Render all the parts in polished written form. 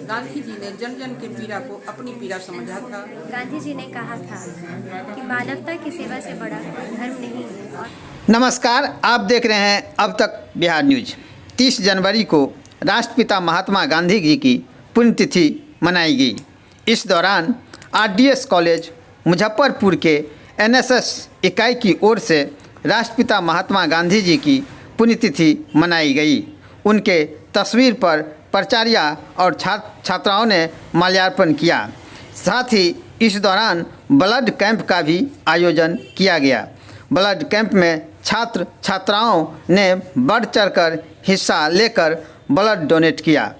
गांधी जी ने जन जन के पीड़ा को अपनी पीड़ा समझा था। गांधी जी ने कहा था कि मानवता की सेवा से बड़ा कोई धर्म नहीं है। और नमस्कार, आप देख रहे हैं अब तक बिहार न्यूज। 30 जनवरी को राष्ट्रपिता महात्मा गांधी जी की पुण्यतिथि मनाई गई। इस दौरान आरडीएस कॉलेज मुजफ्फरपुर के एनएसएस इकाई की ओर से राष्ट्रपिता महात्मा गांधी जी की पुण्यतिथि मनाई गई। उनके तस्वीर पर प्राचार्य और छात्राओं ने माल्यार्पण किया। साथ ही इस दौरान ब्लड कैंप का भी आयोजन किया गया। ब्लड कैंप में छात्र छात्राओं ने बढ़ चढ़कर हिस्सा लेकर ब्लड डोनेट किया।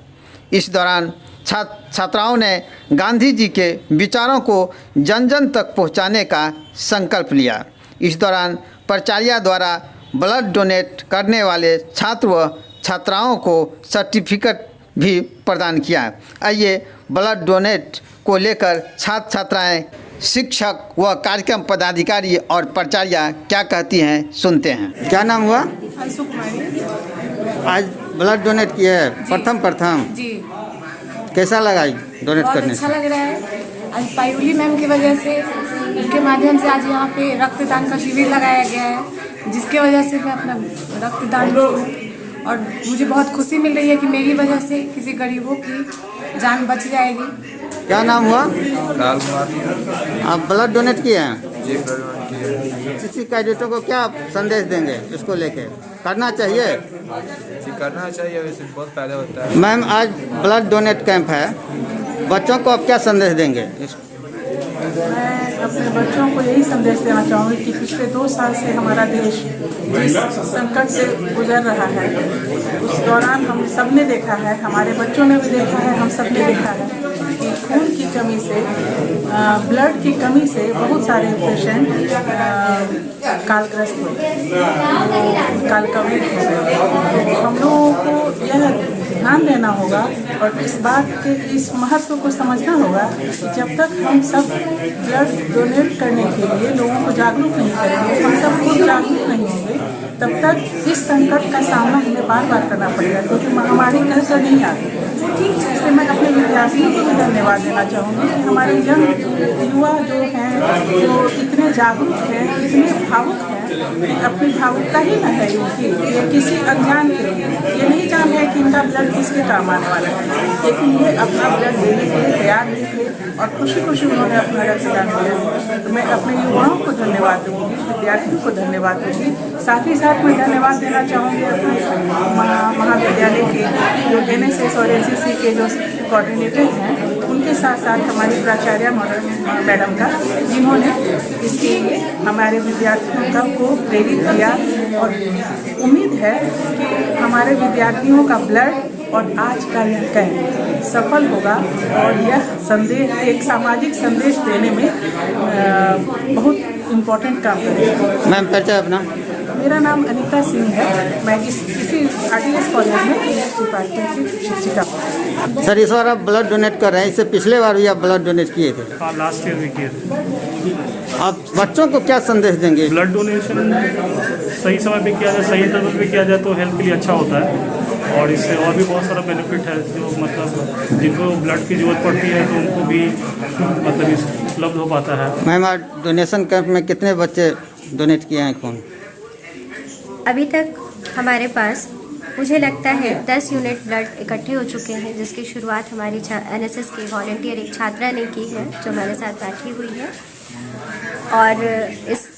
इस दौरान छात्राओं ने गांधी जी के विचारों को जन जन तक पहुंचाने का संकल्प लिया। इस दौरान प्राचार्य द्वारा ब्लड डोनेट करने वाले छात्र व छात्राओं को सर्टिफिकेट भी प्रदान किया। आइए ब्लड डोनेट को लेकर छात्र छात्राएं, शिक्षक व कार्यक्रम पदाधिकारी और प्राचार्य क्या कहती हैं, सुनते हैं। क्या नाम हुआ? अंशु कुमारी। आज ब्लड डोनेट किया है प्रथम जी, कैसा लगा डोनेट बहुत करने अच्छा से? लग रहा है। आज पायुली मैम की वजह से, उनके माध्यम से आज यहाँ पे रक्तदान का शिविर लगाया गया है, जिसके वजह से मैं अपना रक्तदान की हूँ और मुझे बहुत खुशी मिल रही है कि मेरी वजह से किसी गरीबों की जान बच जाएगी। क्या नाम हुआ? लाल कुमार। आप ब्लड डोनेट किए हैं। जी, प्रधान जी। किसी कैडेटों को क्या संदेश देंगे इसको लेके? करना चाहिए? करना चाहिए, वैसे बहुत फायदा होता है। मैम, आज ब्लड डोनेट कैंप है, बच्चों को आप क्या संदेश देंगे? मैं अपने बच्चों को यही संदेश देना चाहूँगी कि पिछले 2 साल से हमारा देश जिस संकट से गुजर रहा है, उस दौरान हम सब ने देखा है, हमारे बच्चों ने भी देखा है, हम सब ने देखा है कि खून की कमी से, ब्लड की कमी से बहुत सारे पेशेंट कालग्रस्त हुए, कालकवलित हो गए। तो हम लोगों को यह ध्यान देना होगा और इस बात के इस महत्व को समझना होगा कि जब तक हम सब ब्लड डोनेट करने के लिए लोगों को जागरूक नहीं करेंगे, हम सब खुद जागरूक नहीं होंगे, तब तक इस संकट का सामना हमें बार बार करना पड़ेगा, क्योंकि महामारी कहकर नहीं आती। इसलिए मैं अपने विद्यार्थियों को भी धन्यवाद देना चाहूँगी कि हमारे युवा जो हैं, जो इतने जागरूक हैं, इतने भावुक हैं, अपनी भावुकता ही न है इनकी, ये किसी अज्ञान के लिए, ये नहीं जान है कि इनका ब्लड किसके काम आने वाला है, लेकिन ये अपना ब्लड देने के लिए तैयार नहीं थे और खुशी खुशी उन्होंने अपना रक्तदान किया। तो मैं अपने युवाओं को धन्यवाद दूँगी, विद्यार्थियों को धन्यवाद दूँगी। साथ ही साथ मैं धन्यवाद देना चाहूँगी अपने महाविद्यालय के जो NSS और NCC के जो कोऑर्डिनेटर हैं, उनके साथ साथ हमारी प्राचार्य मैडम का, जिन्होंने इसके लिए हमारे विद्यार्थियों को प्रेरित किया और उम्मीद है कि हमारे विद्यार्थियों का ब्लड और आज का यह कैंप सफल होगा और यह संदेश, एक सामाजिक संदेश देने में बहुत इम्पोर्टेंट काम करेगा। मैम, परिचय अपना। मेरा नाम अनीता सिंह है, मैं इसी आरडीएस कॉलेज में डिपार्टमेंट की शिक्षिका हूँ। सर, इस बार आप ब्लड डोनेट कर रहे हैं, इससे पिछले बार भी आप ब्लड डोनेट किए थे? हाँ, लास्ट ईयर भी किए थे। आप बच्चों को क्या संदेश देंगे? ब्लड डोनेशन सही समय पे किया जाए, सही इंटरवल पे किया जाए तो हेल्थ के लिए अच्छा होता है और इससे और भी बहुत सारा बेनिफिट है। जो मतलब जिनको ब्लड की ज़रूरत पड़ती है तो उनको भी मतलब उपलब्ध हो पाता है। मैम, आज डोनेशन कैंप में कितने बच्चे डोनेट किए हैं खून? अभी तक हमारे पास मुझे लगता है 10 यूनिट ब्लड इकट्ठे हो चुके हैं, जिसकी शुरुआत हमारी NSS की वॉलंटियर एक छात्रा ने की है, जो हमारे साथ बैठी हुई है। और इस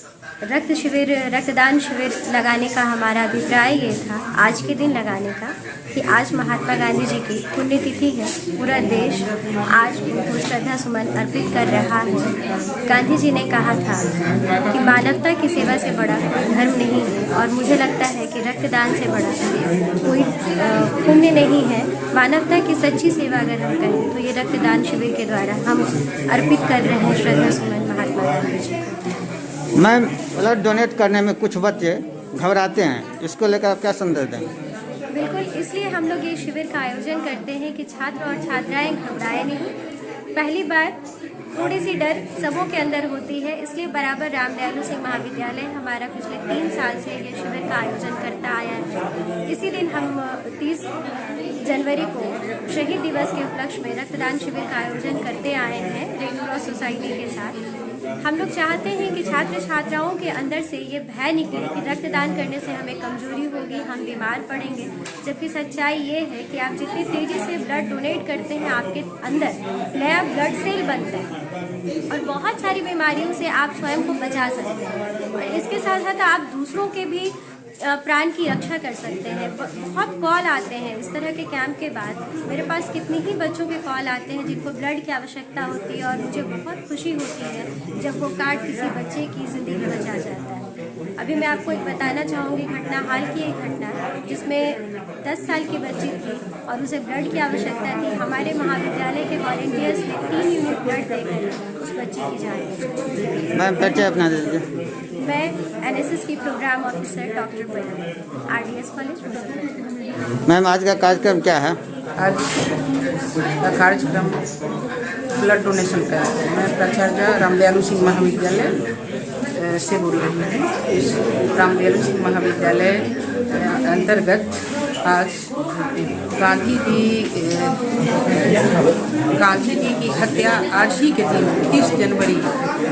रक्तदान शिविर लगाने का हमारा अभिप्राय ये था, आज के दिन लगाने का, कि आज महात्मा गांधी जी की पुण्यतिथि है। पूरा देश आज उनको श्रद्धा सुमन अर्पित कर रहा है। गांधी जी ने कहा था कि मानवता की सेवा से बड़ा कोई धर्म नहीं है और मुझे लगता है कि रक्तदान से बड़ा कोई पुण्य नहीं है। मानवता की सच्ची सेवा अगर हम कहें तो ये रक्तदान शिविर के द्वारा हम अर्पित कर रहे हैं श्रद्धा सुमन महात्मा गांधी जी को। मैम, ब्लड डोनेट करने में कुछ बच्चे घबराते हैं, इसको लेकर आप क्या संदेश देंगे? बिल्कुल, इसलिए हम लोग ये शिविर का आयोजन करते हैं कि छात्र और छात्राएं घबराएं नहीं। पहली बार थोड़ी सी डर सबों के अंदर होती है, इसलिए बराबर रामदयालु सिंह महाविद्यालय हमारा पिछले 3 साल से ये शिविर का आयोजन करता आया है। इसी दिन हम 30 जनवरी को शहीद दिवस के उपलक्ष्य में रक्तदान शिविर का आयोजन करते आए हैं रेड क्रॉस सोसाइटी के साथ। हम लोग चाहते हैं कि छात्र छात्राओं के अंदर से ये भय निकले कि रक्तदान करने से हमें कमजोरी होगी, हम बीमार पड़ेंगे, जबकि सच्चाई ये है कि आप जितनी तेज़ी से ब्लड डोनेट करते हैं आपके अंदर नया ब्लड सेल बनता है और बहुत सारी बीमारियों से आप स्वयं को बचा सकते हैं और इसके साथ साथ आप दूसरों के भी प्राण की रक्षा कर सकते हैं। बहुत कॉल आते हैं इस तरह के कैंप के बाद, मेरे पास कितने ही बच्चों के कॉल आते हैं जिनको ब्लड की आवश्यकता होती है और मुझे बहुत खुशी होती है जब वो कार्ड किसी बच्चे की ज़िंदगी बचा जाता है। अभी मैं आपको एक बताना चाहूँगी घटना, हाल की एक घटना जिसमें 10 साल की बच्ची थी और उसे ब्लड की आवश्यकता थी। हमारे महाविद्यालय के वॉलंटियर्स ने 3 यूनिट ब्लड देकर उस बच्ची की जान बचाई। मैम परिचय अपना दे दीजिए। मैं एनएसएस की programme officer doctor Pallavi, RDS college Muzaffarpur. Ma'am आज का कार्यक्रम क्या है? आज का कार्यक्रम ब्लड डोनेशन का है। मैं प्राचार्य रामदयालु सिंह महाविद्यालय से बोल रही हूँ। इस रामदयालु सिंह महाविद्यालय अंतर्गत आज गांधी जी की हत्या आज ही के दिन 30 जनवरी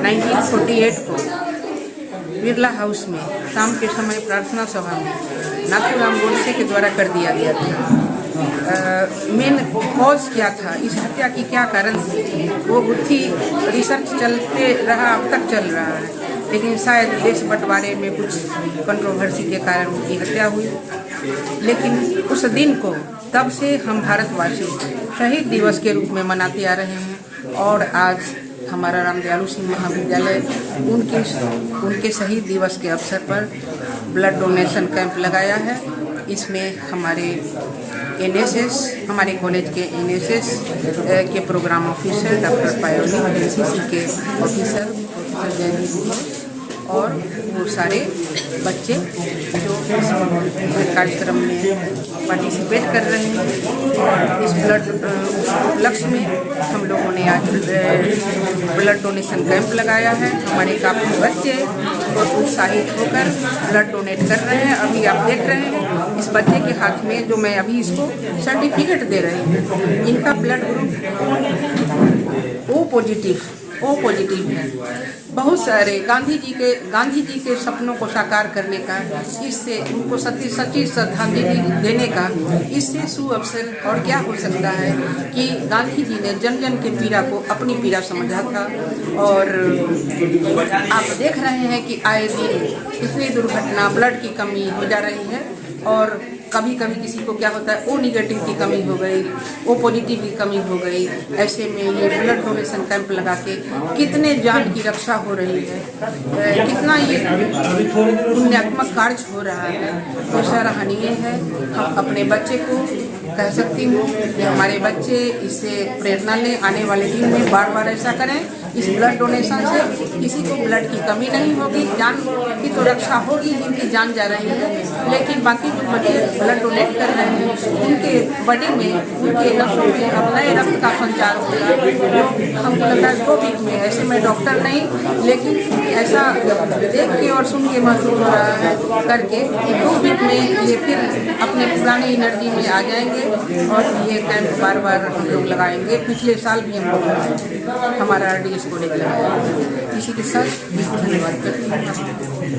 1948 को बिरला हाउस में शाम के समय प्रार्थना सभा में नाथूराम गोडसे के द्वारा कर दिया गया था। मेन कॉज क्या था, इस हत्या की क्या कारण थी, वो बुद्धि रिसर्च चलते रहा, अब तक चल रहा है, लेकिन शायद देश बंटवारे में कुछ कंट्रोवर्सी के कारण उनकी हत्या हुई। लेकिन उस दिन को तब से हम भारतवासी शहीद दिवस के रूप में मनाते आ रहे हैं और आज हमारा रामदयालु सिंह महाविद्यालय उनके शहीद दिवस के अवसर पर ब्लड डोनेशन कैंप लगाया है। इसमें हमारे एनएसएस, हमारे कॉलेज के एनएसएस के programme officer doctor Payoli, NCC के ऑफिसर जयदीप जी और वो सारे बच्चे जो इस कार्यक्रम में पार्टिसिपेट कर रहे हैं। और इस ब्लड उपलक्ष्य में हम लोगों ने आज ब्लड डोनेशन कैंप लगाया है। हमारे काफ़ी बच्चे बहुत उत्साहित होकर ब्लड डोनेट कर रहे हैं। अभी आप देख रहे हैं इस बच्चे के हाथ में जो मैं अभी इसको सर्टिफिकेट दे रही हूँ, इनका ब्लड ग्रुप ओ पॉजिटिव है। बहुत सारे गांधी जी के सपनों को साकार करने का, इससे उनको सच्ची श्रद्धांजलि देने का इससे सुअवसर और क्या हो सकता है कि गांधी जी ने जन जन के पीड़ा को अपनी पीड़ा समझा था। और आप देख रहे हैं कि आए दिन कितनी दुर्घटना, ब्लड की कमी हो जा रही है और कभी कभी किसी को क्या होता है, ओ निगेटिव की कमी हो गई, ओ पॉजिटिव की कमी हो गई। ऐसे में ये ब्लड डोनेशन कैंप लगा के कितने जान की रक्षा हो रही है, कितना ये पुण्यात्मक कार्य हो रहा है, तो सराहनीय है। हम अपने बच्चे को कह सकती हूँ कि हमारे बच्चे इससे प्रेरणा लें, आने वाले दिन में बार बार ऐसा करें। इस ब्लड डोनेशन से किसी को ब्लड की कमी नहीं होगी, जान की तो रक्षा होगी, जिनकी जान जा रही है, लेकिन बाकी जो बच्चे ब्लड डोनेट कर रहे हैं उनके बॉडी में, उनके नसों में अब नए रक्त का संचार होगा। जो हमको लगता है 2 वीक में, ऐसे मैं डॉक्टर नहीं, लेकिन ऐसा देख के और सुन के महसूस हो रहा है करके 2 वीक में ये फिर अपने पुरानी एनर्जी में आ जाएंगे और ये कैंप बार बार हम लोग लगाएंगे। पिछले साल भी हम लोग हमारा RDS कॉलेज लगाया। इसी के साथ धन्यवाद करती हूँ।